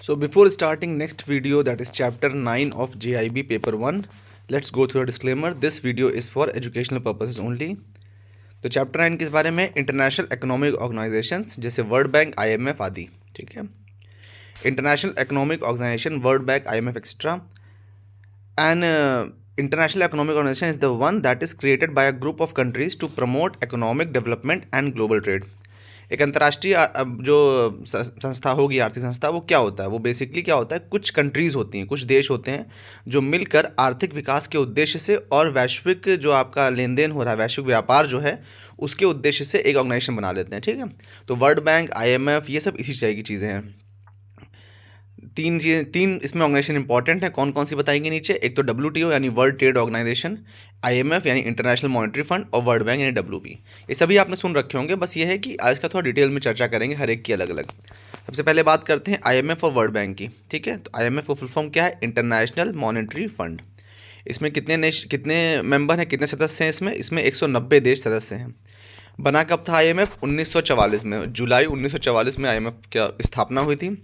So before starting next video, that is chapter 9 of JIB paper 1, let's go through a disclaimer. This video is for educational purposes only. तो chapter 9 किस बारे में? International economic organisations जैसे World Bank, IMF आदि। ठीक है, international economic organisation, World Bank, IMF etcetera. And international economic organisation is the one that is created by a group of countries to promote economic development and global trade. एक अंतर्राष्ट्रीय जो संस्था होगी, आर्थिक संस्था, वो क्या होता है? वो बेसिकली क्या होता है, कुछ कंट्रीज़ होती हैं, कुछ देश होते हैं जो मिलकर आर्थिक विकास के उद्देश्य से और वैश्विक जो आपका लेन देन हो रहा है, वैश्विक व्यापार जो है, उसके उद्देश्य से एक ऑर्गेनाइजेशन बना लेते हैं। ठीक है, तो वर्ल्ड बैंक, आईएमएफ, ये सब इसी तरह की चीज़ें हैं। तीन इसमें ऑर्गेनाइजेशन इंपॉर्टेंट है। कौन कौन सी बताएंगे नीचे? एक तो डब्ल्यूटीओ यानी वर्ल्ड ट्रेड ऑर्गेनाइजेशन, आईएमएफ यानी इंटरनेशनल मॉनेटरी फंड, और वर्ल्ड बैंक यानी डब्ल्यूपी। ये सभी आपने सुन रखे होंगे, बस ये है कि आज का थोड़ा डिटेल में चर्चा करेंगे हर एक की अलग अलग। सबसे पहले बात करते हैं आईएमएफ और वर्ल्ड बैंक की। ठीक है, तो आईएमएफ का फुल फॉर्म क्या है? International monetary fund. इसमें कितने मेंबर हैं, कितने सदस्य हैं? इसमें 190 देश सदस्य हैं। बना कब था आईएमएफ? 1944 में, जुलाई 1944 में आईएमएफ की स्थापना हुई थी।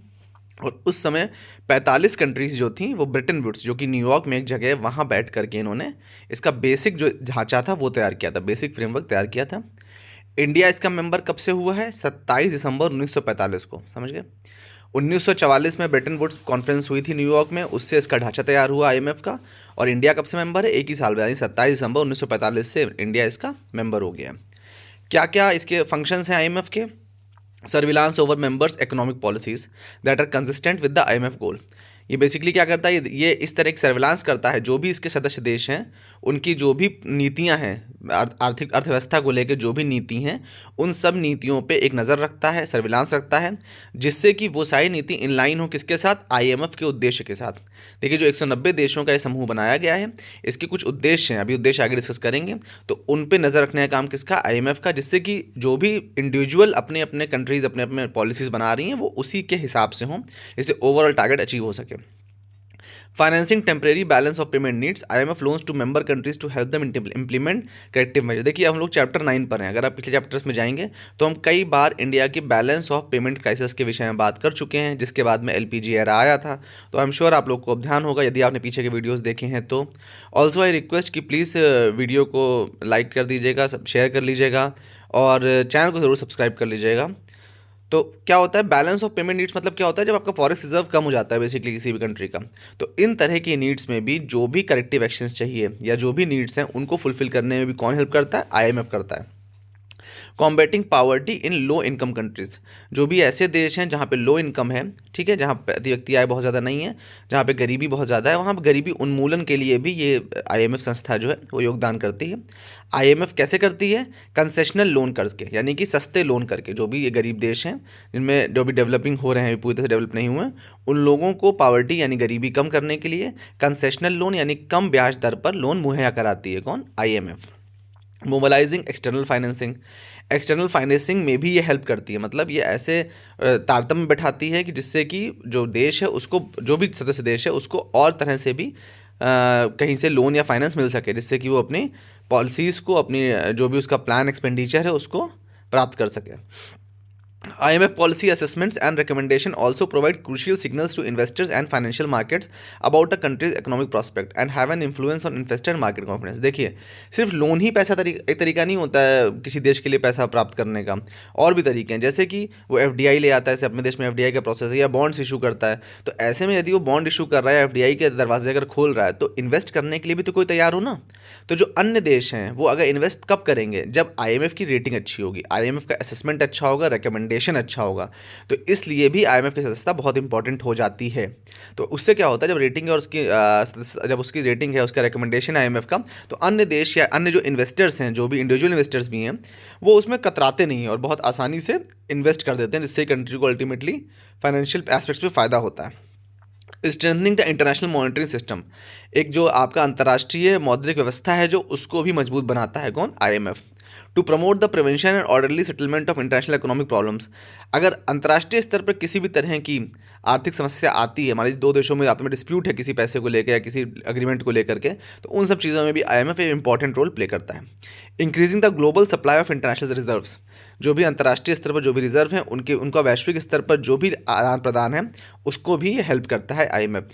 और उस समय 45 कंट्रीज़ जो थी, वो ब्रिटेन वुड्स, जो कि न्यूयॉर्क में एक जगह है, वहाँ बैठ करके इन्होंने इसका बेसिक जो ढांचा था वो तैयार किया था, बेसिक फ्रेमवर्क तैयार किया था। इंडिया इसका मेंबर कब से हुआ है? 27 दिसंबर 1945 को। समझ गए? 1944 में ब्रिटेन वुड्स कॉन्फ्रेंस हुई थी न्यूयॉर्क में, उससे इसका ढांचा तैयार हुआ आईएमएफ का। और इंडिया कब से मेंबर है? एक ही साल में, यानी 27 दिसंबर 1945 से इंडिया इसका मेंबर हो गया। क्या क्या इसके फंक्शंस हैं आईएमएफ के? Surveillance over members economic policies that are consistent with the IMF goal. ये बेसिकली क्या करता है? ये इस तरह की सर्विलांस करता है, जो भी इसके सदस्य देश हैं उनकी जो भी नीतियां हैं, आर्थिक अर्थव्यवस्था को लेकर जो भी नीति हैं, उन सब नीतियों पे एक नज़र रखता है, सर्विलांस रखता है, जिससे कि वो सारी नीति इन लाइन हो किसके साथ? आईएमएफ के उद्देश्य के साथ। देखिए, जो 190 देशों का ये समूह बनाया गया है, इसके कुछ उद्देश्य हैं, अभी उद्देश्य आगे डिस्कस करेंगे। तो उन पे नज़र रखने का काम किसका? आईएमएफ का, जिससे कि जो भी इंडिविजुअल अपने अपने कंट्रीज़ अपने अपने पॉलिसीज़ बना रही हैं, वो उसी के हिसाब से हों, जिससे ओवरऑल टारगेट अचीव हो सके। Financing temporary balance of payment needs, IMF loans to member countries to help them implement corrective measure. देखिए, हम लोग चैप्टर 9 पर हैं। अगर आप पिछले चैप्टर्स में जाएंगे तो हम कई बार इंडिया की बैलेंस ऑफ पेमेंट क्राइसिस के विषय में बात कर चुके हैं, जिसके बाद में एलपीजी एरा आया था। तो आई एम श्योर आप लोग को अब ध्यान होगा, यदि आपने पीछे के वीडियोज़ देखे हैं तो। ऑल्सो आई रिक्वेस्ट कि प्लीज़ वीडियो को लाइक कर दीजिएगा, शेयर कर लीजिएगा, और चैनल को ज़रूर सब्सक्राइब कर लीजिएगा। तो क्या होता है बैलेंस ऑफ पेमेंट नीड्स? मतलब क्या होता है, जब आपका फॉरेक्स रिजर्व कम हो जाता है बेसिकली किसी भी कंट्री का, तो इन तरह की नीड्स में भी जो भी करेक्टिव एक्शंस चाहिए या जो भी नीड्स हैं, उनको फुलफिल करने में भी कौन हेल्प करता है? आईएमएफ करता है। कॉम्बैटिंग पावर्टी इन लो इनकम कंट्रीज़, जो भी ऐसे देश हैं जहाँ पे लो इनकम है, ठीक है, जहाँ प्रति व्यक्ति आय बहुत ज़्यादा नहीं है, जहाँ पे गरीबी बहुत ज़्यादा है, वहाँ पे गरीबी उन्मूलन के लिए भी ये आईएमएफ संस्था जो है वो योगदान करती है। आईएमएफ कैसे करती है? कंसेशनल लोन कर्ज के, यानी कि सस्ते लोन करके, जो भी ये गरीब देश हैं जिनमें जो भी डेवलपिंग हो रहे हैं, पूरी तरह से डेवलप नहीं हुए हैं, उन लोगों को पावर्टी यानी गरीबी कम करने के लिए कंसेशनल लोन यानी कम ब्याज दर पर लोन मुहैया कराती है। कौन? IMF. Mobilising external financing, external financing में भी ये हेल्प करती है। मतलब ये ऐसे तारतम्य बैठाती है कि जिससे कि जो देश है उसको, जो भी सदस्य देश है उसको और तरह से भी कहीं से लोन या फाइनेंस मिल सके, जिससे कि वो अपनी पॉलिसीज़ को, अपनी जो भी उसका प्लान एक्सपेंडिचर है उसको प्राप्त कर सके। IMF policy assessments and recommendation also provide crucial signals to investors and financial markets about a country's economic prospect and have an influence on investor and market confidence। देखिए, सिर्फ लोन ही एक तरीका नहीं होता है किसी देश के लिए पैसा प्राप्त करने का, और भी तरीके हैं, जैसे कि वो एफडीआई ले आता है, जैसे अपने देश में एफडीआई का प्रोसेस है, या बॉन्ड्स इशू करता है। तो ऐसे में यदि वो बॉन्ड इशू कर रहा है, एफडीआई के दरवाजे अगर खोल रहा है, तो इन्वेस्ट करने के लिए भी तो कोई तैयार हो ना। तो जो अन्य देश हैं वो अगर इन्वेस्ट कब करेंगे? जब आईएमएफ की रेटिंग अच्छी होगी, आईएमएफ का असेसमेंट अच्छा होगा, रिकमेंडेशन अच्छा होगा। तो इसलिए भी आईएमएफ की सदस्यता बहुत इंपॉर्टेंट हो जाती है। तो उससे क्या होता है, जब रेटिंग है और उसकी जब उसकी रेटिंग है, उसका रिकमेंडेशन है आईएमएफ का, तो अन्य देश या अन्य जो इन्वेस्टर्स हैं, जो भी इंडिविजुअल इन्वेस्टर्स भी हैं, वो उसमें कतराते नहीं हैं और बहुत आसानी से इन्वेस्ट कर देते हैं, जिससे कंट्री को अल्टीमेटली फाइनेंशियल एस्पेक्ट्स में फ़ायदा होता है। Strengthening the international monitoring system, एक जो आपका अंतर्राष्ट्रीय मौद्रिक व्यवस्था है जो उसको भी मजबूत बनाता है। कौन? IMF. To promote the prevention and orderly settlement of international economic problems. अगर अंतर्राष्ट्रीय स्तर पर किसी भी तरह की आर्थिक समस्या आती है, मान लीजिए दो देशों में आपस में डिस्प्यूट है किसी पैसे को लेकर या किसी अग्रीमेंट को लेकर के, तो उन सब चीज़ों में भी आईएमएफ एक इंपॉर्टेंट रोल प्ले करता है। Increasing the global supply of international reserves, जो भी अंतर्राष्ट्रीय स्तर पर जो भी रिजर्व हैं उनका वैश्विक स्तर पर जो भी आदान प्रदान है उसको भी हेल्प करता है आईएमएफ।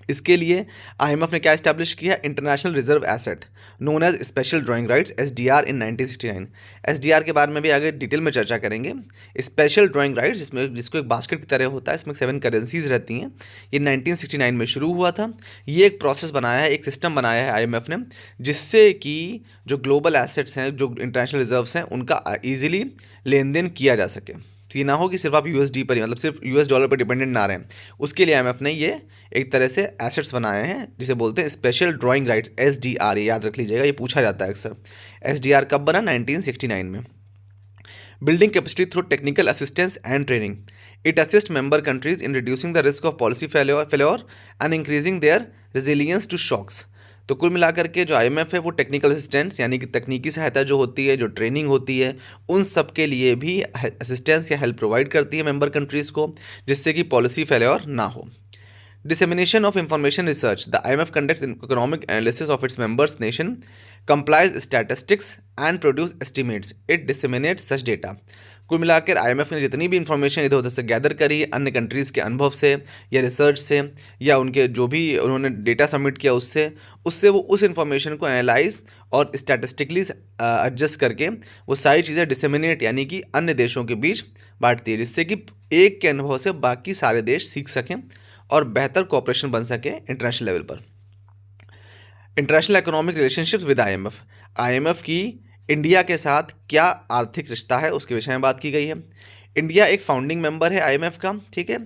इसके लिए आईएमएफ ने क्या इस्टेब्लिश किया, international reserve asset known as special drawing rights SDR in 1969। SDR के बारे में भी आगे डिटेल में चर्चा करेंगे। स्पेशल ड्राइंग राइट्स जिसको एक बास्केट की तरह होता है, इसमें 7 करेंसीज रहती हैं, ये 1969 में शुरू हुआ था। ये एक प्रोसेस बनाया है, एक सिस्टम बनाया है आईएमएफ ने, जिससे कि जो ग्लोबल एसेट्स हैं, जो इंटरनेशनल रिजर्व्स हैं, उनका ईजिली लेन देन किया जा सके। ये ना हो कि सिर्फ आप यूएसडी पर ही, मतलब सिर्फ यूएस डॉलर पर डिपेंडेंट ना रहें। उसके लिए आईएमएफ ने ये एक तरह से एसेट्स बनाए हैं जिसे बोलते हैं स्पेशल ड्राइंग राइट्स एसडीआर। याद रख लीजिएगा, ये पूछा जाता है अक्सर। एसडीआर कब बना, 1969 में। Building capacity through technical assistance and training, it assist member countries in reducing the risk of policy failure and increasing their resilience to shocks. तो कुल मिलाकर के जो आईएमएफ है वो टेक्निकल असिस्टेंस यानी कि तकनीकी सहायता जो होती है, जो ट्रेनिंग होती है, उन सब के लिए भी असिस्टेंस या हेल्प प्रोवाइड करती है मेंबर कंट्रीज़ को, जिससे कि पॉलिसी फेल्योर ना हो। Dissemination of information research. The IMF conducts economic analysis of its members nation, complies statistics and produce estimates. It disseminates such data. कुल मिलाकर आईएमएफ ने जितनी भी इंफॉर्मेशन इधर उधर से गैदर करी अन्य कंट्रीज़ के अनुभव से या रिसर्च से या उनके जो भी उन्होंने डेटा सबमिट किया उससे वो उस इंफॉर्मेशन को एनालाइज और स्टैटिस्टिकली एडजस्ट करके वो सारी चीज़ें डिसेमिनेट यानी कि अन्य देशों के बीच बांटती है, जिससे कि एक के अनुभव से बाकी सारे देश सीख सकें और बेहतर कोऑपरेशन बन सके इंटरनेशनल लेवल पर। International economic relationships with IMF, IMF की इंडिया के साथ क्या आर्थिक रिश्ता है उसके विषय में बात की गई है। इंडिया एक फाउंडिंग मेंबर है आईएमएफ का, ठीक है,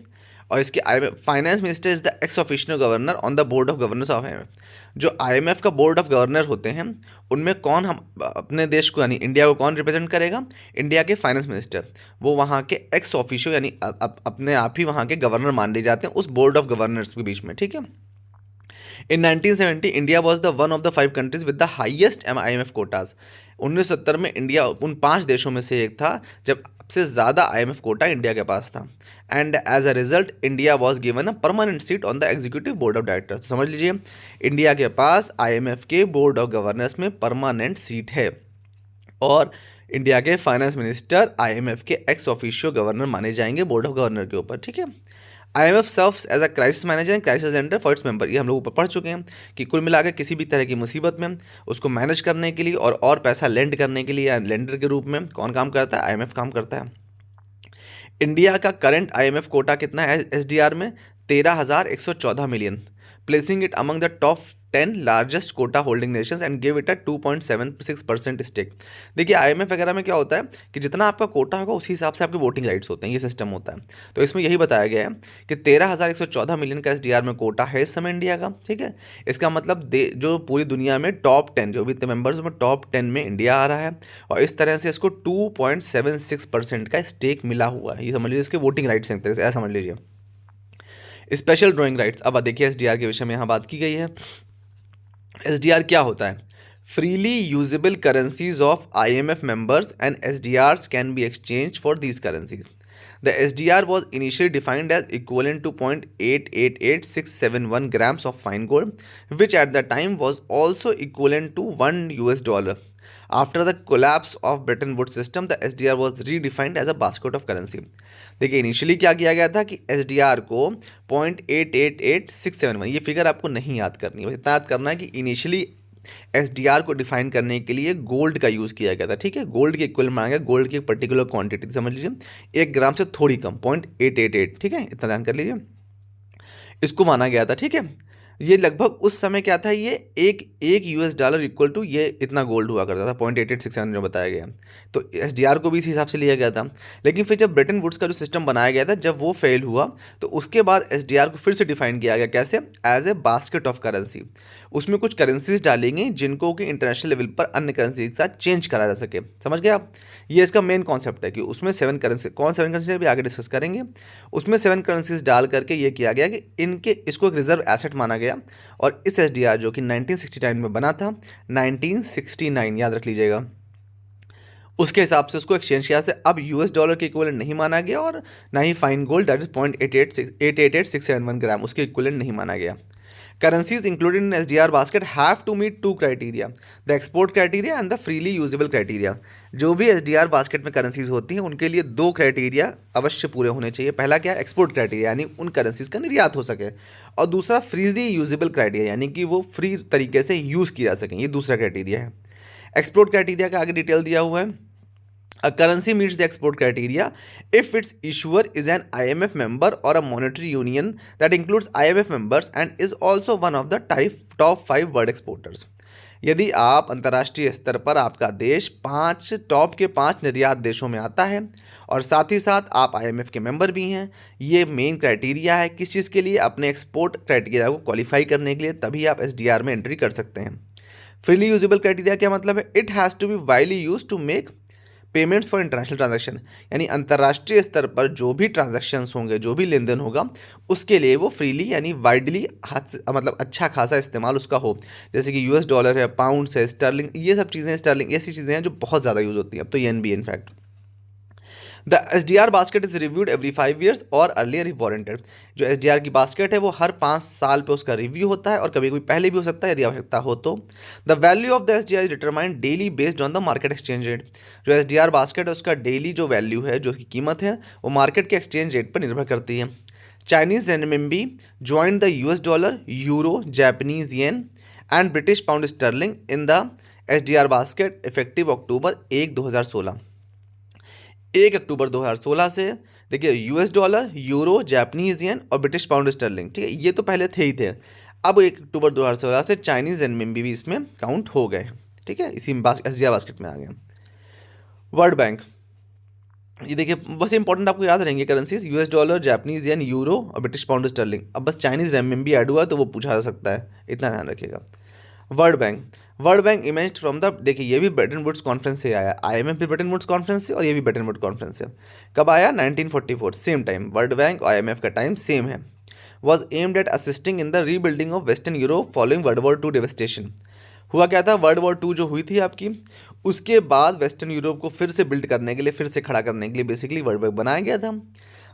और इसके IMF finance minister is the x official governor on the board of governors of IMF. जो आईएमएफ का बोर्ड ऑफ गवर्नर होते हैं उनमें कौन, हम अपने देश को यानी इंडिया को कौन रिप्रेजेंट करेगा, इंडिया के फाइनेंस मिनिस्टर, वो वहाँ के एक्स ऑफिशियो यानी अपने आप ही वहाँ के गवर्नर मान लिए जाते हैं उस बोर्ड ऑफ गवर्नर्स के बीच में, ठीक है। इन 1970 India was the one of the 5 countries with the highest IMF Kota's. 1970 में इंडिया उन 5 देशों में से एक था जब सबसे ज़्यादा IMF कोटा इंडिया के पास था। And as a result India was given a permanent seat on the executive board of directors. तो समझ लीजिए इंडिया के पास IMF के बोर्ड ऑफ गवर्नर्स में परमानेंट सीट है और इंडिया के फाइनेंस मिनिस्टर IMF के एक्स ऑफिशियो गवर्नर माने जाएंगे बोर्ड ऑफ गवर्नर के ऊपर, ठीक है। IMF serves as a crisis manager and crisis center for its member. ये हम लोग ऊपर पढ़ चुके हैं कि कुल मिलाकर किसी भी तरह की मुसीबत में उसको मैनेज करने के लिए और पैसा लेंड करने के लिए या लेंडर के रूप में कौन काम करता है, IMF काम करता है। इंडिया का करंट IMF कोटा कितना है SDR में, 13,114 million, placing it among the top 10 largest quota holding nations and give it a 2.76% stake. देखिए IMF वगैरह में क्या होता है कि जितना आपका कोटा होगा उसी हिसाब से आपके वोटिंग राइट्स होते हैं, ये सिस्टम होता है। तो इसमें यही बताया गया है कि 13,114 मिलियन का SDR में कोटा है इस समय इंडिया का, ठीक है। इसका मतलब जो पूरी दुनिया में टॉप 10 जो भी मेंबर्स में टॉप 10 में इंडिया आ रहा है और इस तरह से इसको 2.76% का स्टेक मिला हुआ है। ये समझ लीजिए इसके वोटिंग राइट्स हैं एक तरह से, ऐसा समझ लीजिए। स्पेशल ड्राइंग राइट्स, अब देखिए SDR के विषय में यहाँ बात की गई है। SDR क्या होता है, freely usable currencies of IMF members and SDRs can be exchange for these currencies. The SDR was initially defined as equivalent to 0.888671 grams of fine gold, which at the time was also equivalent to $1. After the collapse of Bretton Woods system, the SDR was redefined as a basket of currency. देखिए initially क्या किया गया था कि SDR को 0.888671, ये figure आपको नहीं याद करनी है, बस इतना याद करना है कि इनिशियली SDR को डिफाइन करने के लिए गोल्ड का यूज़ किया गया था, ठीक है। गोल्ड के इक्वल माना गया, गोल्ड की एक पर्टिकुलर क्वांटिटी समझ लीजिए 1 ग्राम से थोड़ी कम 0.888, ठीक है, इतना ध्यान कर लीजिए, इसको माना गया था, ठीक है। ये लगभग उस समय क्या था, ये एक $1 इक्वल टू ये इतना गोल्ड हुआ करता था, 0.8867 जो बताया गया। तो SDR को भी इस हिसाब से लिया गया था। लेकिन फिर जब ब्रेटन वुड्स का जो सिस्टम बनाया गया था जब वो फेल हुआ तो उसके बाद SDR को फिर से डिफाइन किया गया, कैसे, as a basket of currency. उसमें कुछ करेंसीज डालेंगे जिनको कि इंटरनेशनल लेवल पर अन्य करेंसी के साथ चेंज करा जा सके, समझ गए आप। ये इसका मेन कॉन्सेप्ट है कि उसमें 7 करेंसी, कौन 7 करेंसी भी आगे डिस्कस करेंगे। उसमें 7 करेंसीज डाल करके ये किया गया कि इसको एक रिजर्व एसेट माना गया और इस SDR जो कि 1969 में बना था, 1969 याद रख लीजिएगा, उसके हिसाब से उसको एक्सचेंज किया से अब यूएस डॉलर के इक्विवेलेंट नहीं माना गया और ना ही फाइन गोल्ड दैट इज 0.888671 ग्राम उसके इक्विवेलेंट नहीं माना गया। Currencies included in SDR basket have to meet two criteria, the export criteria and the freely usable criteria। जो भी SDR basket में करेंसीज होती हैं उनके लिए दो क्राइटेरिया अवश्य पूरे होने चाहिए। पहला क्या है, एक्सपोर्ट क्राइटेरिया यानी उन करेंसीज का निर्यात हो सके, और दूसरा फ्रीली यूजेबल क्राइटेरिया यानी कि वो फ्री तरीके से यूज़ की जा सकें, ये दूसरा क्राइटेरिया है। एक्सपोर्ट क्राइटेरिया का आगे डिटेल दिया हुआ है। A currency meets the export criteria if its issuer is an IMF member or a monetary union that includes IMF members and is also one of the top 5 world exporters। यदि आप अंतर्राष्ट्रीय स्तर पर आपका देश टॉप के 5 निर्यात देशों में आता है और साथ ही साथ आप IMF के मेंबर भी हैं, ये मेन क्राइटेरिया है किस चीज़ के लिए, अपने एक्सपोर्ट क्राइटेरिया को क्वालिफाई करने के लिए, तभी आप SDR में एंट्री कर सकते हैं। फ्रीली यूजेबल क्राइटेरिया क्या मतलब है, it has to be widely use to make payments for international transaction, यानी अंतर्राष्ट्रीय स्तर पर जो भी ट्रांजैक्शंस होंगे, जो भी लेन देन होगा, उसके लिए वो फ्रीली यानी वाइडली मतलब अच्छा खासा इस्तेमाल उसका हो। जैसे कि यूएस डॉलर है, पाउंड्स है, स्टर्लिंग, ये सब चीज़ें, स्टर्लिंग ऐसी चीज़ें हैं जो बहुत ज़्यादा यूज़ होती हैं, अब तो येन भी in fact. The SDR basket is reviewed every 5 years और अर्लियर ही वारंटेड। जो SDR की बास्केट है वो हर 5 साल पे उसका रिव्यू होता है और कभी कभी पहले भी हो सकता है यदि आवश्यकता हो तो। The value of the SDR is determined daily based on the market exchange rate. जो SDR बास्केट है उसका डेली जो वैल्यू है, जो उसकी कीमत है, वो मार्केट के एक्सचेंज रेट पर निर्भर करती है। Chinese renminbi join the US dollar, euro, Japanese yen and British pound sterling in the SDR basket effective October 1, 2016 से। देखिए, US dollar, euro, Japanese yen और ब्रिटिश पाउंड स्टर्लिंग, ठीक है, ये तो पहले थे ही थे। अब 1 अक्टूबर 2016 से चाइनीज रेनमिनबी भी इसमें काउंट हो गए, ठीक है, इसी SDR बास्केट में आ गए। वर्ल्ड बैंक, ये देखिए बस इंपॉर्टेंट आपको याद रहेंगे currencies, US dollar, Japanese yen, euro और ब्रिटिश पाउंड स्टर्लिंग। अब बस चाइनीज रेनमिनबी ऐड हुआ तो वो पूछा जा सकता है, इतना ध्यान रखिएगा। World bank image from the, देखिए ये भी ब्रेटन वुड्स कॉन्फ्रेंस से आया, IMF भी ब्रेटन वुड्स कॉन्फ्रेंस से और ये भी ब्रेटन वुड्स कॉन्फ्रेंस से। कब आया, 1944, सेम टाइम। वर्ल्ड बैंक और IMF का टाइम सेम है। Was aimed at assisting in the rebuilding of western Europe following world war 2 devastation. हुआ क्या था, वर्ल्ड वॉर 2 जो हुई थी आपकी, उसके बाद वेस्टर्न यूरोप को फिर से बिल्ड करने के लिए, फिर से खड़ा करने के लिए बेसिकली वर्ल्ड बैंक बनाया गया था।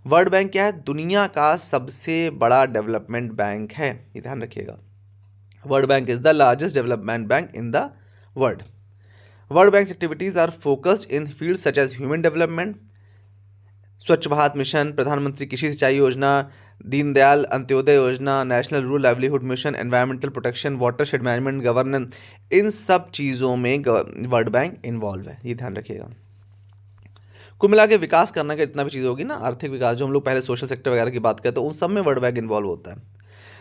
वर्ल्ड बैंक क्या है, दुनिया का सबसे बड़ा डेवलपमेंट बैंक है, ये ध्यान रखिएगा। World Bank is the largest development bank in the world. World Bank's activities are focused in fields such as human development, स्वच्छ भारत मिशन, प्रधानमंत्री कृषि सिंचाई योजना, Deendayal Antyodaya Yojana, national rural livelihood mission, environmental protection, watershed management, governance, इन सब चीज़ों में world bank involve है, ये ध्यान रखिएगा। कुल मिला के विकास करने का जितना भी चीज़ होगी ना, आर्थिक विकास, जो हम लोग पहले सोशल सेक्टर वगैरह की बात करते हैं, उन सब में वर्ल्ड बैंक इन्वॉल्व होता है।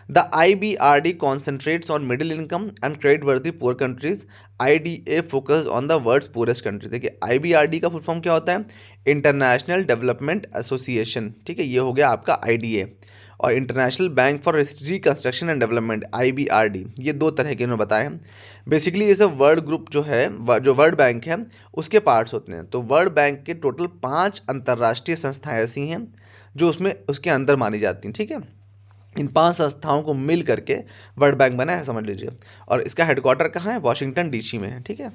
The IBRD concentrates on middle income and credit-worthy poor countries. IDA focused on the world's poorest country। देखिए, IBRD का फुल फॉर्म क्या होता है, इंटरनेशनल डेवलपमेंट एसोसिएशन, ठीक है, ये हो गया आपका IDA। और international Bank for Reconstruction and development, IBRD, ये दो तरह के उन्होंने बताए हैं। बेसिकली ये सब वर्ल्ड ग्रुप जो है, जो वर्ल्ड बैंक है, उसके पार्ट्स होते हैं। तो वर्ल्ड बैंक के टोटल 5 अंतर्राष्ट्रीय संस्थाएं ऐसी हैं जो उसके अंदर मानी जाती हैं, ठीक है। इन 5 संस्थाओं को मिल करके वर्ल्ड बैंक बना है, समझ लीजिए। और इसका हेडक्वार्टर कहाँ है, वाशिंगटन DC में है, ठीक है।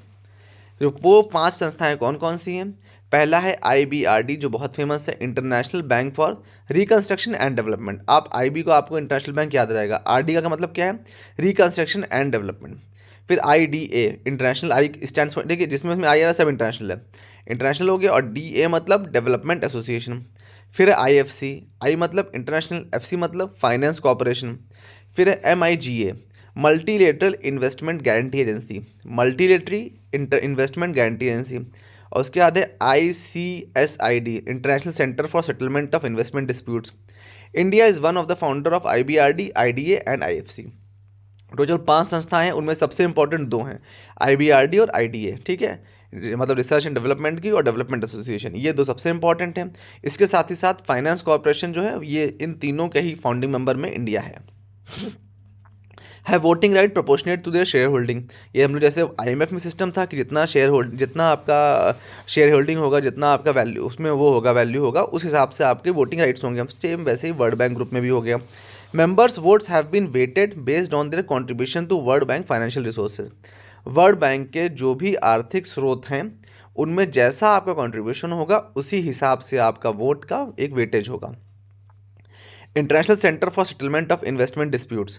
तो वो 5 संस्थाएं कौन कौन सी हैं, पहला है IBRD जो बहुत फेमस है, international Bank for Reconstruction and development. आप IB को आपको इंटरनेशनल बैंक याद रहेगा, RD का मतलब क्या है, रिकंस्ट्रक्शन एंड डेवलपमेंट। फिर IDA, international, I stand for, देखिए जिसमें उसमें आई आ रहा है सब इंटरनेशनल है, इंटरनेशनल हो गया, और DA मतलब डेवलपमेंट एसोसिएशन। फिर IFC, आई मतलब इंटरनेशनल, FC मतलब फाइनेंस कॉर्पोरेशन। फिर MIGA, multilateral investment guarantee agency, multilateral investment guarantee agency. और उसके बाद है ICSID, international centre for settlement of investment disputes. India is one of the founder of IBRD, IDA and IFC। Total 5 संस्थाएं हैं, उनमें सबसे important 2 हैं, IBRD और IDA, ठीक है, मतलब रिसर्च एंड डेवलपमेंट की, और डेवलपमेंट एसोसिएशन, ये 2 सबसे इंपॉर्टेंट हैं। इसके साथ ही साथ फाइनेंस कॉर्पोरेशन जो है, ये इन तीनों के ही फाउंडिंग मेंबर में इंडिया है voting right proportionate to their share holding. ये हम लोग जैसे IMF में सिस्टम था कि जितना आपका शेयर होल्डिंग होगा, जितना आपका वैल्यू उसमें वो होगा, वैल्यू होगा, उस हिसाब से आपके वोटिंग राइट्स होंगे। सेम वैसे ही वर्ल्ड बैंक ग्रुप में भी हो गया। Members votes have been weighted based on their contribution to World Bank financial resources. World Bank के जो भी आर्थिक स्रोत हैं उनमें जैसा आपका कंट्रीब्यूशन होगा उसी हिसाब से आपका वोट का एक वेटेज होगा। International centre for settlement of investment disputes,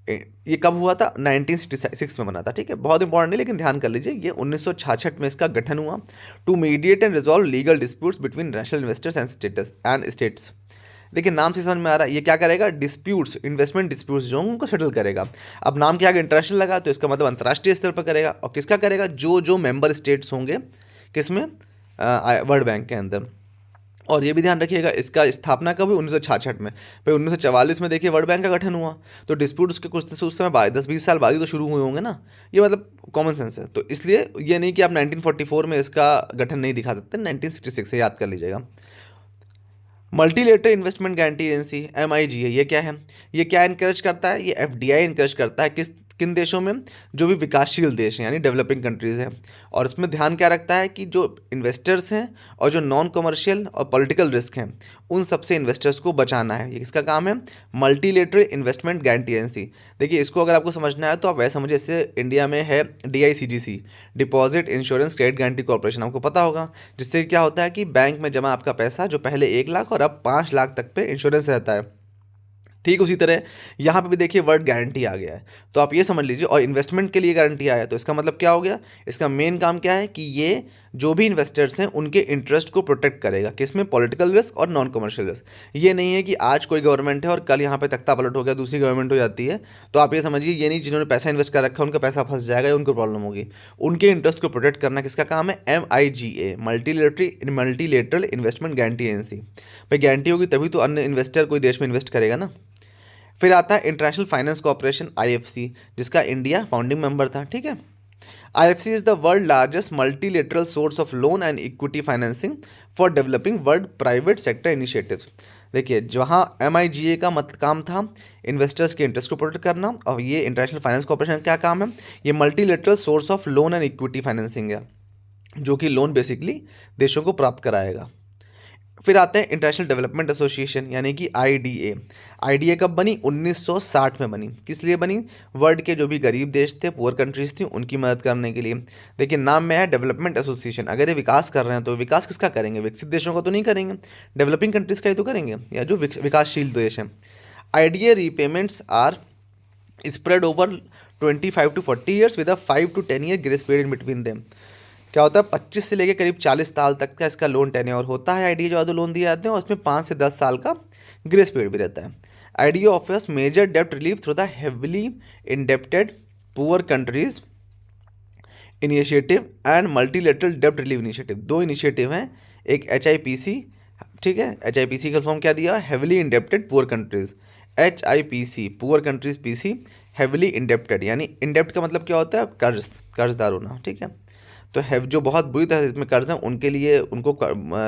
ये कब हुआ था? 1966 में बना था, ठीक है, बहुत इंपॉर्टेंट नहीं लेकिन ध्यान कर लीजिए, ये 1966 में इसका गठन हुआ। To mediate and resolve legal disputes between national investors and states. देखिए नाम से समझ में आ रहा है, ये क्या करेगा? डिस्प्यूट्स, इन्वेस्टमेंट डिस्प्यूट्स जो उनको सेटल करेगा। अब नाम के आगे इंटरनेशनल लगा तो इसका मतलब अंतर्राष्ट्रीय स्तर पर करेगा। और किसका करेगा? जो जो मेंबर स्टेट्स होंगे किसमें? वर्ल्ड बैंक के अंदर। और ये भी ध्यान रखिएगा, इसका स्थापना कब हुई? 1966 में। भाई 1944 में देखिए वर्ल्ड बैंक का गठन हुआ, तो डिस्प्यूट उसके कुछ उस समय बाद 10-20 साल बाद ही तो शुरू हुए होंगे ना। ये मतलब कॉमन सेंस है। तो इसलिए ये नहीं कि आप 1944 में इसका गठन नहीं दिखा सकते, 1966 से याद कर लीजिएगा। Multilateral investment guarantee agency MIGA, ये क्या है? ये क्या इनकरेज करता है? ये FDI इनकरेज करता है किन देशों में? जो भी विकासशील देश हैं यानी डेवलपिंग कंट्रीज़ हैं। और इसमें ध्यान क्या रखता है कि जो इन्वेस्टर्स हैं और जो नॉन कमर्शियल और पॉलिटिकल रिस्क हैं उन सबसे इन्वेस्टर्स को बचाना है। ये किसका काम है? Multilateral investment guarantee agency. देखिए इसको अगर आपको समझना है तो आप वैसे समझिए, इससे इंडिया में है DICGC, deposit insurance credit guarantee corporation, आपको पता होगा। जिससे क्या होता है कि बैंक में जमा आपका पैसा जो पहले 1 लाख और अब 5 लाख तक पे इंश्योरेंस रहता है। ठीक उसी तरह यहाँ पे भी देखिए वर्ड गारंटी आ गया है, तो आप ये समझ लीजिए। और इन्वेस्टमेंट के लिए गारंटी आया है, तो इसका मतलब क्या हो गया? इसका मेन काम क्या है कि ये जो भी इन्वेस्टर्स हैं उनके इंटरेस्ट को प्रोटेक्ट करेगा। किसमें? पॉलिटिकल रिस्क और नॉन कमर्शियल रिस्क। ये नहीं है कि आज कोई गवर्नमेंट है और कल यहाँ पे तख्ता पलट हो गया, दूसरी गवर्नमेंट हो जाती है, तो आप ये समझिए ये नहीं जिन्होंने पैसा इन्वेस्ट कर रखा है उनका पैसा फंस जाएगा या उनको प्रॉब्लम होगी। उनके इंटरेस्ट को प्रोटेक्ट करना किसका काम है? MIGA, multilateral investment guarantee agency. भाई गारंटी होगी तभी तो अन्य इन्वेस्टर कोई देश में इन्वेस्ट करेगा ना। फिर आता है इंटरनेशनल फाइनेंस कॉर्पोरेशन IFC, जिसका इंडिया फाउंडिंग मेंबर था, ठीक है। IFC is the world largest multilateral source of loan and equity financing for developing world private sector initiatives. देखिए जहाँ MIGA का काम था इन्वेस्टर्स के इंटरेस्ट को प्रोटेक्ट करना, और ये इंटरनेशनल फाइनेंस कॉर्पोरेशन का क्या काम है? ये multilateral source of loan and equity financing है, जो कि लोन बेसिकली देशों को प्राप्त कराएगा। फिर आते हैं इंटरनेशनल डेवलपमेंट एसोसिएशन यानी कि IDA कब बनी? 1960 में बनी। किस लिए बनी? वर्ल्ड के जो भी गरीब देश थे, पुअर कंट्रीज थी, उनकी मदद करने के लिए। देखिए नाम में है डेवलपमेंट एसोसिएशन। अगर ये विकास कर रहे हैं तो विकास किसका करेंगे? विकसित देशों का तो नहीं करेंगे, डेवलपिंग कंट्रीज का ही तो करेंगे, या जो विकासशील देश हैं। IDA repayments are spread over 25 to 40 years with a 5 to 10 year grace period in between them. क्या होता है? 25 से लेकर करीब 40 साल तक का इसका लोन टेन्योर होता है IDA जो लोन दिए जाते हैं, और उसमें 5 से 10 साल का ग्रेस पीरियड भी रहता है। IDA ऑफर्स मेजर डेब्ट relief through the heavily indebted poor countries initiative and multilateral डेब्ट रिलीफ इनिशिएटिव। 2 इनिशिएटिव हैं, एक HIPC, ठीक है। HIPC का फॉर्म क्या दिया? Heavily indebted poor countries, HIPC poor countries, PC heavily indebted, यानी इंडेप्ट का मतलब क्या होता है? कर्जदार होना, ठीक है। तो हैव जो बहुत बुरी तरह इसमें कर्ज हैं उनके लिए उनको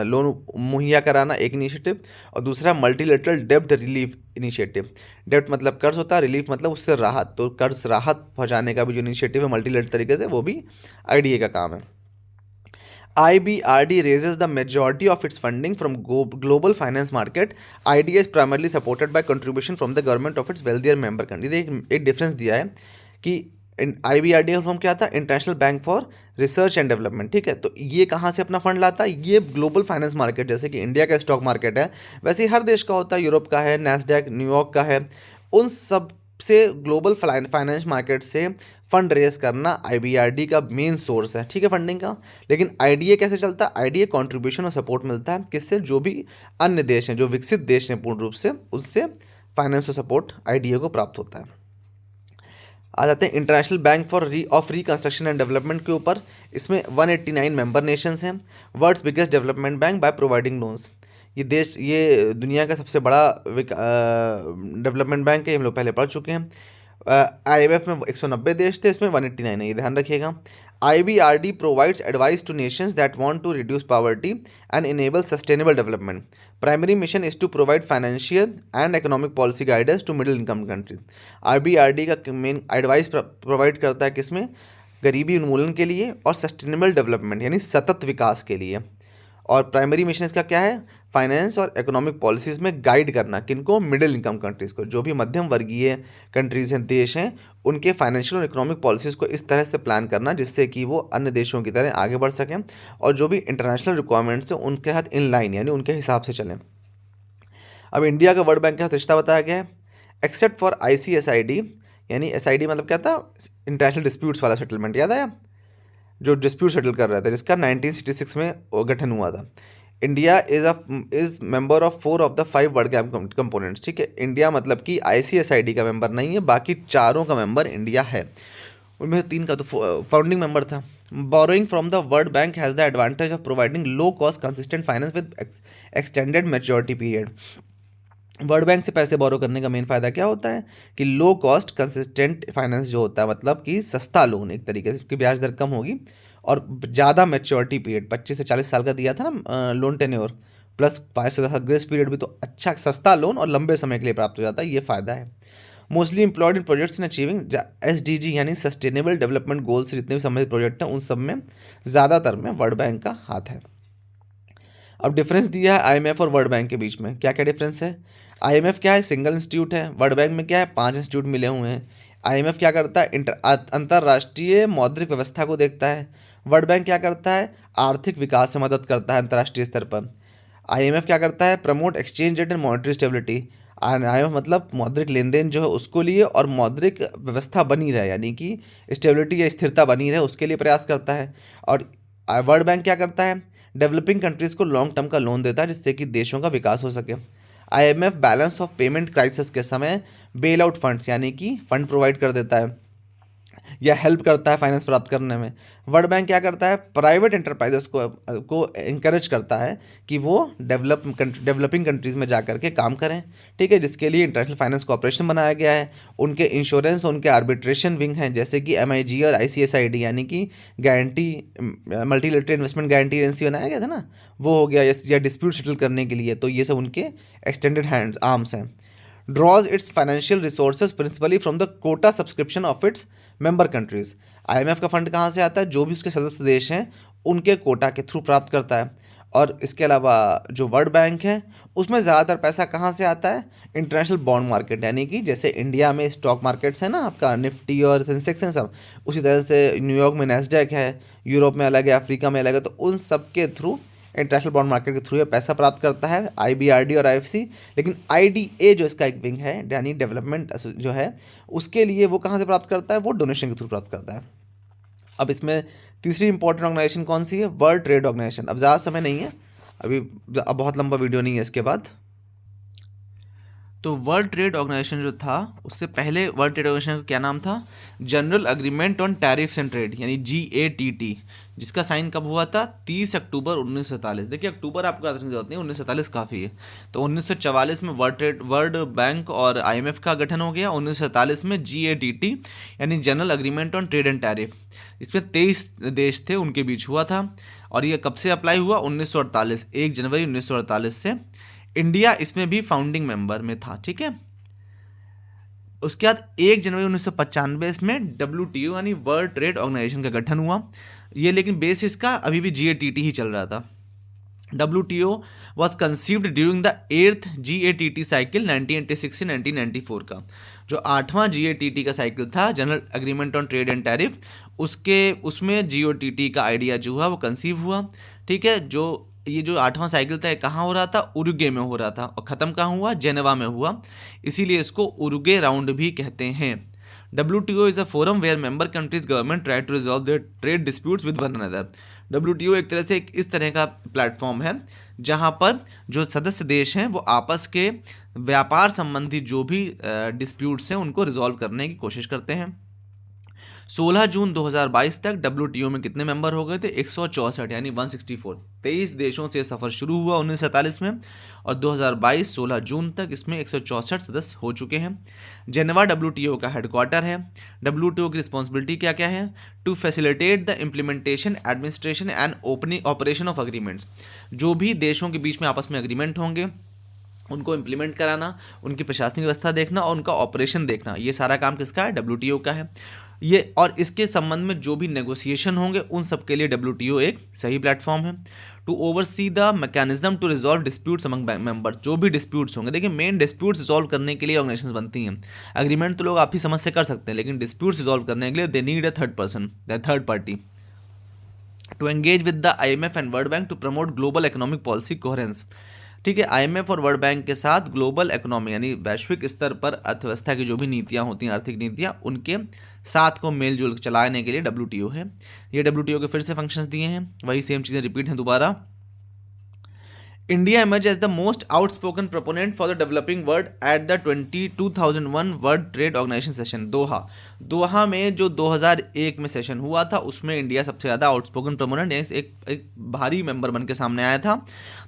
लोन मुहैया कराना एक इनिशिएटिव, और दूसरा मल्टीलेटरल डेब्ट रिलीफ इनिशिएटिव। डेब्ट मतलब कर्ज होता है, रिलीफ मतलब उससे राहत, तो कर्ज राहत पहुंचाने का भी जो इनिशिएटिव है मल्टीलेटरल तरीके से, वो भी IDA का काम है। IBRD raises the majority of its funding from global finance market. IDA is primarily supported by contribution from the government of its wealthier member countries। एक डिफरेंस दिया है कि IBRD का फॉर्म क्या था? International Bank for research and development, ठीक है। तो ये कहाँ से अपना फंड लाता है? ये ग्लोबल फाइनेंस मार्केट, जैसे कि इंडिया का स्टॉक मार्केट है वैसे ही हर देश का होता है, यूरोप का है, नैस्डैक, न्यूयॉर्क का है, उन सब से ग्लोबल फाइनेंस मार्केट से फंड रेज करना IBRD का मेन सोर्स है, ठीक है, फंडिंग का। लेकिन IDA कैसे चलता है? IDA कंट्रीब्यूशन और सपोर्ट मिलता है किससे? जो भी अन्य देश हैं, जो विकसित देश हैं पूर्ण रूप से, उससे फाइनेंस और सपोर्ट IDA को प्राप्त होता है। आ जाते हैं International Bank for Reconstruction and Development के ऊपर। इसमें 189 मेंबर नेशंस हैं। World's biggest development bank by providing loans. ये दुनिया का सबसे बड़ा डेवलपमेंट बैंक है, हम लोग पहले पढ़ चुके हैं। IMF में 190 देश थे, इसमें 189 है, ये ध्यान रखिएगा। IBRD provides advice to nations that want to reduce poverty and enable sustainable development. Primary mission is to provide financial and economic policy guidance to middle income countries. IBRD का मेन एडवाइस प्रोवाइड करता है किसमें? गरीबी उन्मूलन के लिए और sustainable development यानी सतत विकास के लिए। और प्राइमरी मिशन इसका क्या है? फाइनेंस और इकोनॉमिक पॉलिसीज़ में गाइड करना, किनको, मिडिल इनकम कंट्रीज़ को, जो भी मध्यम वर्गीय कंट्रीज़ हैं, देश हैं, उनके फाइनेंशियल और इकोनॉमिक पॉलिसीज़ को इस तरह से प्लान करना जिससे कि वो अन्य देशों की तरह आगे बढ़ सकें और जो भी इंटरनेशनल रिक्वायरमेंट्स हैं उनके साथ इन लाइन यानी उनके हिसाब से चलें। अब इंडिया का वर्ल्ड बैंक के साथ रिश्ता बताया गया है। एक्सेप्ट फॉर ICSID, यानी SID मतलब क्या था, इंटरनेशनल डिस्प्यूट्स वाला सेटलमेंट, याद आया, जो डिस्प्यूट सेटल कर रहा था, जिसका 1966 में गठन हुआ था। India is member of 4 of the 5 world bank components. ठीक है, इंडिया मतलब कि ICSID का मेंबर नहीं है, बाकी चारों का मेंबर इंडिया है। उनमें से 3 का तो फाउंडिंग मेंबर था। Borrowing from the world bank has the advantage of providing low cost consistent finance with extended maturity period. World bank से पैसे बोरो करने का मेन फ़ायदा क्या होता है कि लो कॉस्ट कंसिस्टेंट फाइनेंस जो होता है, मतलब कि सस्ता लोन, एक तरीके से इसकी ब्याज दर कम होगी और ज़्यादा मैच्योरिटी पीरियड 25 से 40 साल का दिया था ना लोन टेन्योर, प्लस 5 से 10 ग्रेस पीरियड भी, तो अच्छा सस्ता लोन और लंबे समय के लिए प्राप्त हो जाता है, ये फ़ायदा है। Mostly employed in projects in achieving SDG यानी सस्टेनेबल डेवलपमेंट गोल्स से जितने भी संबंधित प्रोजेक्ट हैं उन सब में ज़्यादातर में वर्ल्ड बैंक का हाथ है। अब डिफरेंस दिया है IMF और वर्ल्ड बैंक के बीच में, क्या क्या डिफरेंस है। IMF क्या है, सिंगल इंस्टीट्यूट है। वर्ल्ड बैंक में क्या है, 5 इंस्टीट्यूट मिले हुए हैं। IMF क्या करता है, अंतर्राष्ट्रीय मौद्रिक व्यवस्था को देखता है। वर्ल्ड बैंक क्या करता है, आर्थिक विकास में मदद करता है अंतर्राष्ट्रीय स्तर पर। IMF क्या करता है, promote exchange rate and monetary stability. IMF मतलब मौद्रिक लेन देन जो है उसको लिए और मौद्रिक व्यवस्था बनी रहे, यानी कि स्टेबिलिटी या स्थिरता बनी रहे, उसके लिए प्रयास करता है। और वर्ल्ड बैंक क्या करता है, डेवलपिंग कंट्रीज़ को लॉन्ग टर्म का लोन देता है जिससे कि देशों का विकास हो सके। IMF balance of payment crisis के समय बेल आउट फंड्स यानी कि फंड प्रोवाइड कर देता है या हेल्प करता है फाइनेंस प्राप्त करने में। वर्ल्ड बैंक क्या करता है, प्राइवेट एंटरप्राइजेस को इंकरेज करता है कि वो डेवलपिंग कंट्रीज़ में जा कर के काम करें। ठीक है, जिसके लिए इंटरनेशनल फाइनेंस कॉर्पोरेशन बनाया गया है। उनके इंश्योरेंस, उनके आर्बिट्रेशन विंग हैं जैसे कि MIG और ICSID यानी कि guarantee multilateral investment guarantee agency बनाया गया था ना, वो हो गया, या डिस्प्यूट सेटल करने के लिए, तो ये सब उनके एक्सटेंडेड हैंड्स आर्म्स हैं। draws its financial resources principally from the quota subscription of its member countries। IMF का फंड कहाँ से आता है, जो भी उसके सदस्य देश हैं उनके कोटा के थ्रू प्राप्त करता है। और इसके अलावा जो वर्ल्ड बैंक है उसमें ज़्यादातर पैसा कहाँ से आता है, इंटरनेशनल बॉन्ड मार्केट, यानी कि जैसे इंडिया में स्टॉक मार्केट्स है ना आपका, निफ्टी और सेंसेक्स हैं सब, उसी तरह से न्यूयॉर्क में नैस्डैक है, यूरोप में अलग है, अफ्रीका में अलग है, तो उन सब के थ्रू इंटरनेशनल बॉन्ड मार्केट के थ्रू ये पैसा प्राप्त करता है IBRD और IFC। लेकिन IDA जो इसका एक विंग है यानी डेवलपमेंट जो है, उसके लिए वो कहाँ से प्राप्त करता है, वो डोनेशन के थ्रू प्राप्त करता है। अब इसमें तीसरी इंपॉर्टेंट ऑर्गेनाइजेशन कौन सी है, वर्ल्ड ट्रेड ऑर्गेनाइजेशन। अब ज़्यादा समय नहीं है अभी, अब बहुत लंबा वीडियो नहीं है इसके बाद। तो वर्ल्ड ट्रेड ऑर्गेनाइजेशन जो था, उससे पहले वर्ल्ड ट्रेड ऑर्गेनाइजेशन का क्या नाम था, general agreement on tariffs and trade यानी GATT, जिसका साइन कब हुआ था, 30 अक्टूबर 1947। देखिए अक्टूबर आपको याद रखने की जरूरत नहीं, 1947 काफ़ी है। तो 1944 में वर्ल्ड बैंक और IMF का गठन हो गया। 1947 में GATT यानी general agreement on trade and tariff, इसमें 23 देश थे, उनके बीच हुआ था। और ये कब से अप्लाई हुआ, 1948, 1 जनवरी 1948 से। इंडिया इसमें भी फाउंडिंग मेंबर में था। ठीक है, उसके बाद 1 जनवरी 1995 में WTO यानी वर्ल्ड ट्रेड ऑर्गेनाइजेशन का गठन हुआ। ये लेकिन बेस इसका अभी भी GATT ही चल रहा था। WTO was conceived during the 8th GATT cycle 1986 से 1994 का, जो 8वां GATT का साइकिल था, general agreement on trade and tariff, उसमें GATT का आइडिया जो हुआ वो कंसीव हुआ। ठीक है, ये जो 8वां साइकिल था कहाँ हो रहा था, उरुग्वे में हो रहा था, और ख़त्म कहाँ हुआ, जेनेवा में हुआ, इसीलिए इसको उरुग्वे राउंड भी कहते हैं। WTO is a forum where member countries government try to resolve their trade disputes with one another. WTO एक तरह से इस तरह का प्लेटफॉर्म है जहाँ पर जो सदस्य देश हैं वो आपस के व्यापार संबंधी जो भी डिस्प्यूट्स हैं उनको रिजॉल्व करने की कोशिश करते हैं। 16 जून 2022 तक WTO में कितने मेंबर हो गए थे, 164 यानी 164। 23 देशों से सफ़र शुरू हुआ 1947 में और 2022 16 जून तक इसमें 164 सदस्य हो चुके हैं। जेनेवा WTO का हेडक्वार्टर है। WTO की रिस्पॉन्सिबिलिटी क्या क्या है, to facilitate the implementation, administration and opening operation of agreements. जो भी देशों के बीच में आपस में एग्रीमेंट होंगे उनको इम्प्लीमेंट कराना, उनकी प्रशासनिक व्यवस्था देखना और उनका ऑपरेशन देखना, ये सारा काम किसका है, WTO का है। ये और इसके संबंध में जो भी नेगोशिएशन होंगे उन सब के लिए WTO एक सही प्लेटफॉर्म है। To oversee the mechanism to resolve disputes among members, जो भी डिस्प्यूट्स होंगे, देखिए मेन डिस्प्यूट्स रिजॉल्व करने के लिए ऑर्गेनाइजेशंस बनती हैं। एग्रीमेंट तो लोग आपकी समझ से कर सकते हैं, लेकिन डिस्प्यूट्स रिजॉल्व करने के लिए they need a third party to engage with the IMF and World Bank to promote global economic policy coherence. ठीक है, IMF और वर्ल्ड बैंक के साथ ग्लोबल इकोनॉमी यानी वैश्विक स्तर पर अर्थव्यवस्था की जो भी नीतियां होती हैं, आर्थिक नीतियां, उनके साथ को मेल जोल चलाने के लिए WTO है। ये WTO के फिर से फंक्शंस दिए हैं, वही सेम चीज़ें रिपीट हैं दोबारा। India emerged as the most outspoken proponent for the developing world at the 2001 World Trade Organization session दोहा में जो 2001 में सेशन हुआ था, उसमें इंडिया सबसे ज़्यादा आउटस्पोकन प्रोपोनेंट एक भारी मेंबर बन के सामने आया था।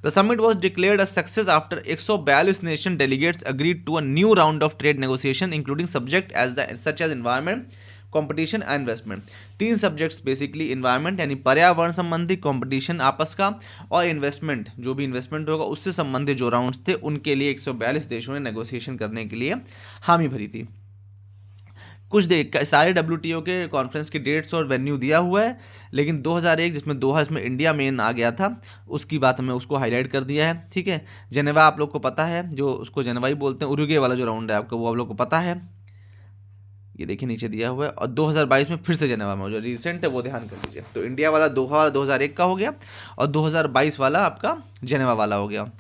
The summit was declared a success after 142 nation delegates agreed to a new round of trade negotiation including subject such as environment, competition and investment. 3 subjects basically, environment यानी पर्यावरण संबंधी, कंपटीशन आपस का, और इन्वेस्टमेंट जो भी इन्वेस्टमेंट होगा उससे संबंधित जो राउंड्स थे उनके लिए 142 देशों ने नेगोशिएशन करने के लिए हामी भरी थी। कुछ सारे WTO के कॉन्फ्रेंस की डेट्स और वेन्यू दिया हुआ है, लेकिन 2001 जिसमें दोहा, इसमें इंडिया मेन आ गया था, उसकी बात मैं उसको हाईलाइट कर दिया है। ठीक है, जेनेवा आप लोग को पता है, जो उसको जेनेवा ही बोलते हैं, उरुग्वे वाला जो राउंड है आपका, वो आप लोग को पता है, ये देखिए नीचे दिया हुआ है। और 2022 में फिर से जेनेवा में, जो रिसेंट है वो ध्यान कर लीजिए। तो इंडिया वाला दोहा वाला 2001 का हो गया, और 2022 वाला आपका जेनेवा वाला हो गया।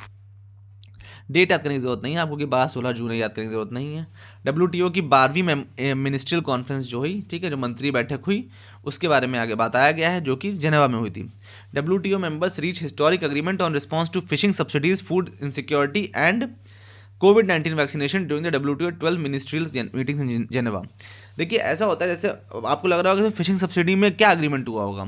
डेट याद करने की जरूरत नहीं है आपको कि 12-16 जून याद करने की जरूरत नहीं है। WTO की 12वीं मिनिस्ट्रियल कॉन्फ्रेंस जो हुई, ठीक है, जो मंत्री बैठक हुई, उसके बारे में आगे बताया गया है, जो कि जेनेवा में हुई थी। WTO members reach historic agreement on response to fishing subsidies, food insecurity and कोविड-19 vaccination during the WTO 12 ministerial meetings in Geneva. देखिए ऐसा होता है, जैसे आपको लग रहा होगा कि फिशिंग सब्सिडी में क्या एग्रीमेंट हुआ होगा।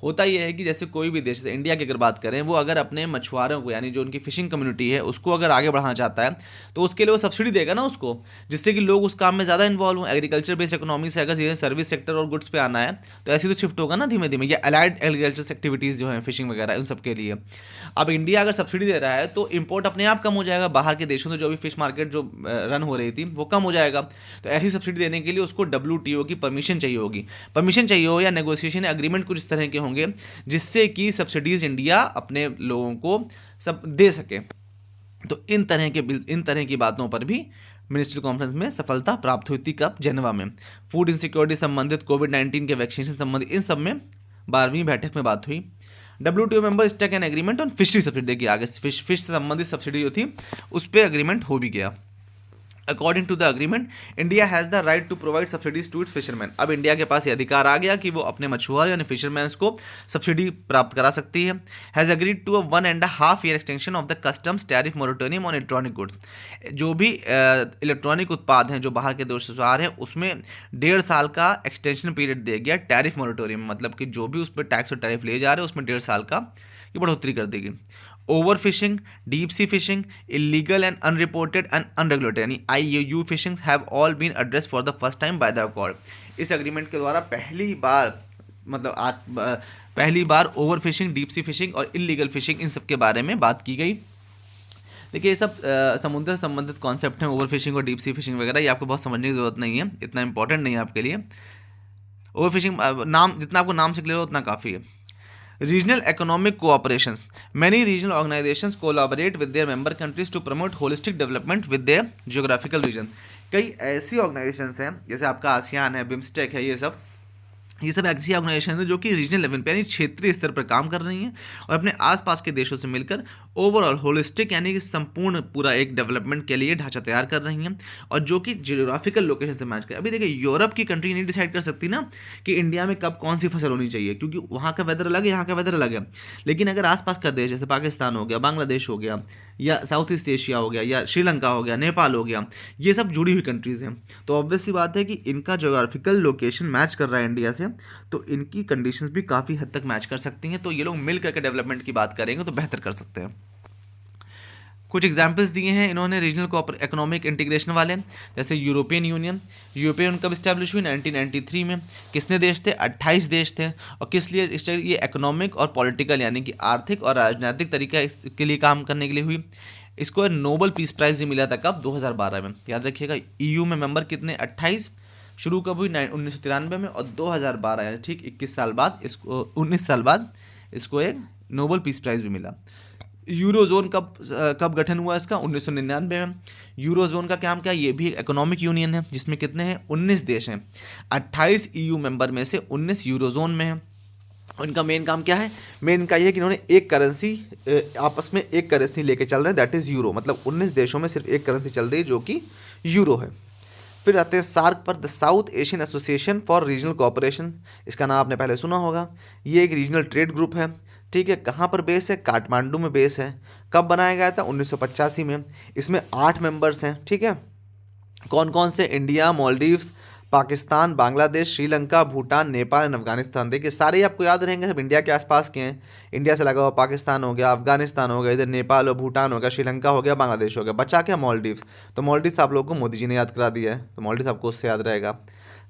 होता यह है कि जैसे कोई भी देश, जैसे इंडिया की अगर बात करें, वो अगर अपने मछुआरों को, यानी जो उनकी फिशिंग कम्युनिटी है, उसको अगर आगे बढ़ाना चाहता है तो उसके लिए वो सब्सिडी देगा ना उसको, जिससे कि लोग उस काम में ज़्यादा इन्वॉल्व हों। एग्रीकल्चर बेस्ड इकोनॉमी से अगर ये सर्विस सेक्टर और गुड्स पे आना है तो ऐसे तो शिफ्ट होगा ना धीमे धीमे, या अलाइड एग्रीकल्चर एक्टिविटीज़ जो हैं, फिशिंग वगैरह, उन सब के लिए। अब इंडिया अगर सब्सिडी दे रहा है तो इम्पोर्ट अपने आप कम हो जाएगा, बाहर के देशों से जो भी फिश मार्केट जो रन हो रही थी वो कम हो जाएगा। तो ऐसी सब्सिडी देने के लिए उसको WTO की परमिशन चाहिए होगी। परमिशन चाहिए हो या नेगोशिएशन एग्रीमेंट कुछ इस तरह के होंगे जिससे कि सब्सिडीज इंडिया अपने लोगों को सब दे सके। तो इन तरह की बातों पर भी मिनिस्ट्री कॉन्फ्रेंस में सफलता प्राप्त हुई थी। कब? जेनेवा में। फूड इनसिक्योरिटी संबंधित, कोविड-19 के वैक्सीनेशन संबंधित, इन सब में 12वीं बैठक में बात हुई। WTO member stuck an agreement on fishery subsidy, देखिए आगे फिश से संबंधित सब्सिडी जो थी उस पर एग्रीमेंट हो भी गया। According to the agreement, India has the right to provide subsidies to its fisherman. अब इंडिया के पास ये अधिकार आ गया कि वो अपने मछुआरे यानी फिशरमैन्स को सब्सिडी प्राप्त करा सकती है। Has agreed to a 1.5 year extension of the customs tariff moratorium on electronic goods. जो भी इलेक्ट्रॉनिक उत्पाद हैं जो बाहर के देश से आ रहे हैं, उसमें 1.5 साल का एक्सटेंशन पीरियड दिया गया टैरिफ मोरेटोरियम, मतलब कि जो भी उस पर टैक्स और टैरिफ ले जा रहे हैं उसमें 1.5 साल का की बढ़ोतरी कर देगी। Over fishing, deep sea fishing, illegal and unreported and unregulated यानी IUU fishings have all been addressed for the first time by the accord. इस एग्रीमेंट के द्वारा पहली बार over fishing, deep sea fishing और इलीगल फिशिंग, इन सब के बारे में बात की गई। देखिए ये सब समुद्र से संबंधित कॉन्सेप्ट हैं, ओवर फिशिंग और डीप सी फिशिंग वगैरह, ये आपको बहुत समझने की जरूरत नहीं है, इतना इंपॉर्टेंट नहीं है आपके लिए। ओवर फिशिंग नाम जितना आपको नाम से क्लियर हो उतना काफ़ी है। Regional economic cooperation. Many regional organizations collaborate with their member countries to promote holistic development with their geographical region. कई ऐसी ऑर्गेनाइजेशंस हैं, जैसे आपका आसियान है, बिम्स्टेक है, ये सब ऐसी ऑर्गेनाइजेशन है जो कि रीजनल लेवल पे यानी क्षेत्रीय स्तर पर काम कर रही हैं और अपने आसपास के देशों से मिलकर ओवरऑल होलिस्टिक यानी कि संपूर्ण पूरा एक डेवलपमेंट के लिए ढांचा तैयार कर रही हैं, और जो कि जियोग्राफिकल लोकेशन से मैच करे। अभी देखिए यूरोप की कंट्री नहीं डिसाइड कर सकती ना कि इंडिया में कब कौन सी फसल होनी चाहिए, क्योंकि वहाँ का वेदर अलग है, यहाँ का वेदर अलग है। लेकिन अगर आसपास का देश जैसे पाकिस्तान हो गया, बांग्लादेश हो गया, या साउथ ईस्ट एशिया हो गया, या श्रीलंका हो गया, नेपाल हो गया, ये सब जुड़ी हुई कंट्रीज़ हैं, तो ऑब्वियस सी बात है कि इनका जोग्राफिकल लोकेशन मैच कर रहा है इंडिया से, तो इनकी कंडीशंस भी काफ़ी हद तक मैच कर सकती हैं। तो ये लोग मिल करके डेवलपमेंट की बात करेंगे तो बेहतर कर सकते हैं। कुछ एग्जाम्पल्स दिए हैं इन्होंने रीजनल इकोनॉमिक इंटीग्रेशन वाले, जैसे यूरोपियन यूनियन कब इस्टेब्लिश हुई? 1993 में। कितने देश थे? 28 देश थे। और किस लिए? ये इकोनॉमिक और पॉलिटिकल यानी कि आर्थिक और राजनीतिक तरीके के लिए काम करने के लिए हुई। इसको नोबेल पीस प्राइज़ भी मिला था कब? 2012 में। याद रखिएगा। EU में मेंबर कितने? 28, शुरू कब हुई 1993 में, और 2012 यानी ठीक 21 साल बाद इसको 19 साल बाद इसको एक नोबेल पीस प्राइज़ भी मिला। यूरोजोन कब गठन हुआ इसका? 1999 में। यूरोजोन का काम क्या है? ये भी एक इकोनॉमिक यूनियन है जिसमें कितने हैं? 19 देश हैं। 28 EU मेंबर में से 19 यूरोजोन में हैं। उनका मेन काम क्या है? मेन का ये है कि इन्होंने एक करेंसी आपस में एक करेंसी लेके चल रहे हैं, दैट इज़ यूरो। मतलब 19 देशों में सिर्फ एक करेंसी चल रही है जो कि यूरो है। फिर आते हैं सार्क पर, the south Asian association for regional cooperation. इसका नाम आपने पहले सुना होगा। ये एक रीजनल ट्रेड ग्रुप है, ठीक है। कहाँ पर बेस है? काठमांडू में बेस है। कब बनाया गया था? 1985 में। इसमें 8 मेंबर्स हैं, ठीक है। कौन कौन से? India, Maldives, Pakistan, Bangladesh, Sri Lanka, Bhutan, Nepal and Afghanistan. देखिए सारे आपको याद रहेंगे, सब इंडिया के आसपास के हैं। इंडिया से लगा हुआ पाकिस्तान हो गया, अफगानिस्तान हो गया, इधर नेपाल और भूटान हो गया, श्रीलंका हो गया, बांग्लादेश हो गया। बचा क्या? मालदीव्स। तो मालदीव्स आप लोगों को मोदी जी ने याद करा दिया है, तो मालदीव्स आपको उससे याद रहेगा।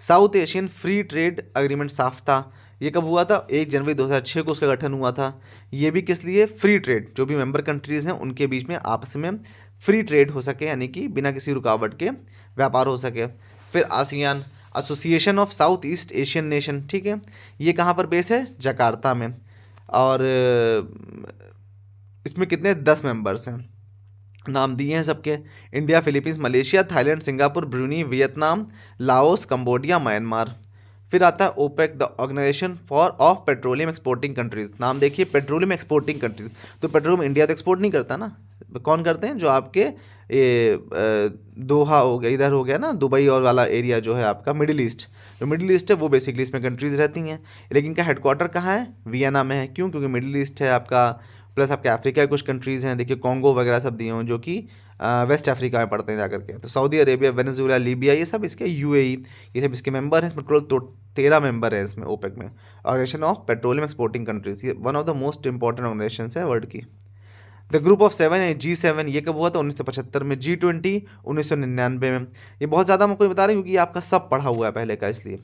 South Asian free trade agreement SAFTA, ये कब हुआ था? 1 जनवरी 2006 को उसका गठन हुआ था। ये भी किस लिए? फ्री ट्रेड, जो भी मेंबर कंट्रीज़ हैं उनके बीच में आपस में फ्री ट्रेड हो सके, यानी कि बिना किसी रुकावट के व्यापार हो सके। फिर ASEAN, association of south east Asian nation, ठीक है। ये कहाँ पर बेस है? जकार्ता में। और इसमें कितने? 10 मेंबर्स हैं। नाम दिए हैं सबके। India, Philippines, Malaysia, Thailand, Singapore, Brunei, Vietnam, Laos, Cambodia, Myanmar. फिर आता है OPEC, the organisation for of petroleum exporting countries. नाम देखिए, पेट्रोलियम एक्सपोर्टिंग कंट्रीज। तो पेट्रोलियम इंडिया तो एक्सपोर्ट नहीं करता ना, कौन करते हैं? जो आपके ये दोहा हो गया, इधर हो गया ना, दुबई और वाला एरिया जो है आपका मिडिल ईस्ट, जो मिडिल ईस्ट है वो बेसिकली इसमें कंट्रीज रहती हैं। लेकिन इनका हेडक्वार्टर कहाँ है? वियना में है। क्यों? क्योंकि मिडिल ईस्ट है आपका, प्लस आपके अफ्रीका के कुछ कंट्रीज़ हैं, देखिए कॉन्गो वगैरह सब दिए हुए जो कि वेस्ट अफ्रीका में पड़ते हैं जाकर के। तो सऊदी अरेबिया, वेनेजुएला, लीबिया, ये सब इसके UAE, ये सब इसके मेंबर हैं। इसमें टोटल 13 मेंबर हैं इसमें ओपेक में। Organisation of petroleum exporting countries, ये one of the most important organisation है वर्ल्ड की। द ग्रुप ऑफ 7 है G7, ये कब हुआ था? 1975 में। G20 1999 में। ये बहुत ज़्यादा मैं आपको बता रही हूँ क्योंकि ये आपका सब पढ़ा हुआ है पहले का, इसलिए।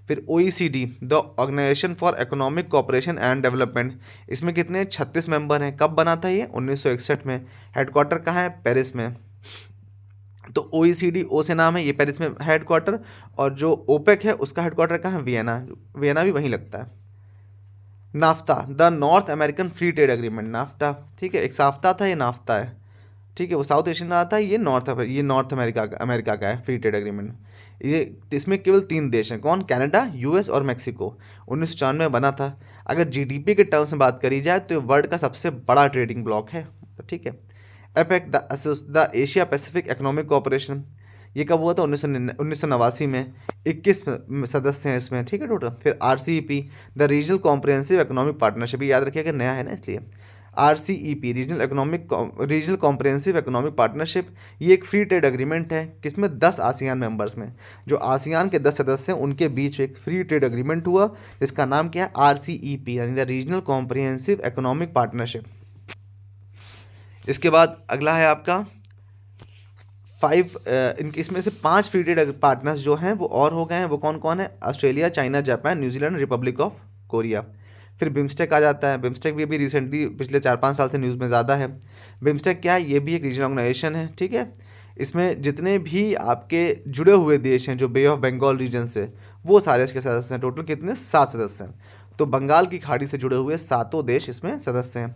फिर OECD, the organisation for economic cooperation and development, इसमें कितने? 36 मेंबर हैं। कब बना था ये? 1961 में। हेडक्वार्टर कहाँ है? पेरिस में। तो OECD, ओ से नाम है, ये पेरिस में हेडक्वार्टर, और जो ओपेक है उसका हेडक्वार्टर कहाँ है? वियना। वियना भी वहीं लगता है। NAFTA, the North American free trade agreement, NAFTA, ठीक है। एक साफ्ता था, ये नाफ्ता है, ठीक है। वो साउथ एशियन रहा था, ये नॉर्थ अमेरिका का है फ्री ट्रेड एग्रीमेंट। ये इसमें केवल 3 देश हैं, कौन? कनाडा, US और मेक्सिको। 1994 में बना था। अगर GDP के टर्म्स में बात करी जाए तो वर्ल्ड का सबसे बड़ा ट्रेडिंग ब्लॉक है, तो ठीक है। APEC, the Asia Pacific economic cooperation, ये कब हुआ था? 1989 में। 21 सदस्य हैं इसमें, ठीक है टोटल। फिर RCEP, the regional comprehensive economic partnership, ये याद रखिएगा, नया है ना इसलिए। RCEP, regional comprehensive economic partnership, ये एक फ्री ट्रेड एग्रीमेंट है किसमें? 10 आसियान मेंबर्स में। जो आसियान के 10 सदस्य हैं उनके बीच एक फ्री ट्रेड एग्रीमेंट हुआ, जिसका नाम क्या है? RCEP, यानी the regional comprehensive economic partnership. इसके बाद अगला है आपका 5, इनके इसमें से 5 फ्री ट्रेड पार्टनर्स जो हैं वो और हो गए हैं। वो कौन कौन है? Australia, China, Japan, New Zealand, Republic of Korea. फिर बिम्स्टेक आ जाता है। बिम्स्टेक भी अभी रिसेंटली पिछले 4-5 साल से न्यूज़ में ज़्यादा है। बिम्स्टेक क्या है? ये भी एक रीजनल ऑर्गेनाइजेशन है, ठीक है। इसमें जितने भी आपके जुड़े हुए देश हैं जो बे ऑफ बंगाल रीजन से, वो सारे इसके सदस्य हैं। टोटल कितने? 7 सदस्य हैं। तो बंगाल की खाड़ी से जुड़े हुए 7 देश इसमें सदस्य हैं।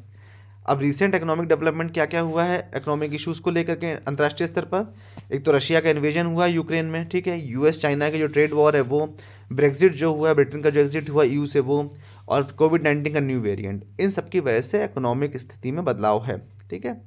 अब रिसेंट इकोनॉमिक डेवलपमेंट क्या क्या हुआ है इकोनॉमिक इश्यूज़ को लेकर के अंतर्राष्ट्रीय स्तर पर? एक तो रशिया का इन्वेजन हुआ यूक्रेन में, ठीक है। US चाइना के जो ट्रेड वॉर है वो, ब्रेक्जिट जो हुआ, ब्रिटेन का जो एग्जिट हुआ EU से वो, और कोविड-19 का न्यू वेरिएंट, इन सब की वजह से इकोनॉमिक स्थिति में बदलाव है, ठीक है।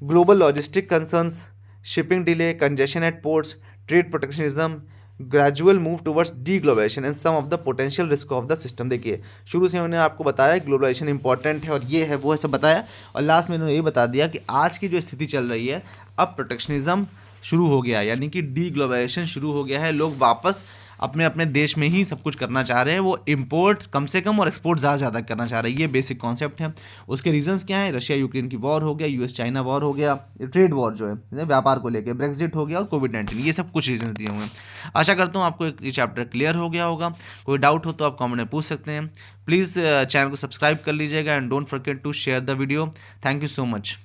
Global logistic concerns, shipping delay, congestion at ports, trade protectionism, gradual move towards deglobalisation and some of the potential risk of the system. देखिए शुरू से उन्होंने आपको बताया ग्लोबलाइजेशन इंपॉर्टेंट है और ये है वो है सब बताया, और लास्ट में उन्होंने ये बता दिया कि आज की जो स्थिति चल रही है अब प्रोटेक्शनिज्म शुरू हो गया है, यानी कि डी ग्लोबलाइजेशन शुरू हो गया है। लोग वापस अपने अपने देश में ही सब कुछ करना चाह रहे हैं, वो इंपोर्ट कम से कम और एक्सपोर्ट ज़्यादा करना चाह रहे हैं। ये बेसिक कॉन्सेप्ट है। उसके रीजंस क्या है? रशिया यूक्रेन की वॉर हो गया, US चाइना वॉर हो गया, ट्रेड वॉर जो है व्यापार को लेकर, ब्रेक्जिट हो गया, और कोविड-19, ये सब कुछ रीजंस दिए हुए हैं। आशा करता हूँ आपको ये चैप्टर क्लियर हो गया होगा। कोई डाउट हो तो आप कमेंट में पूछ सकते हैं। प्लीज़ चैनल को सब्सक्राइब कर लीजिएगा and don't forget to share the video. Thank you so much.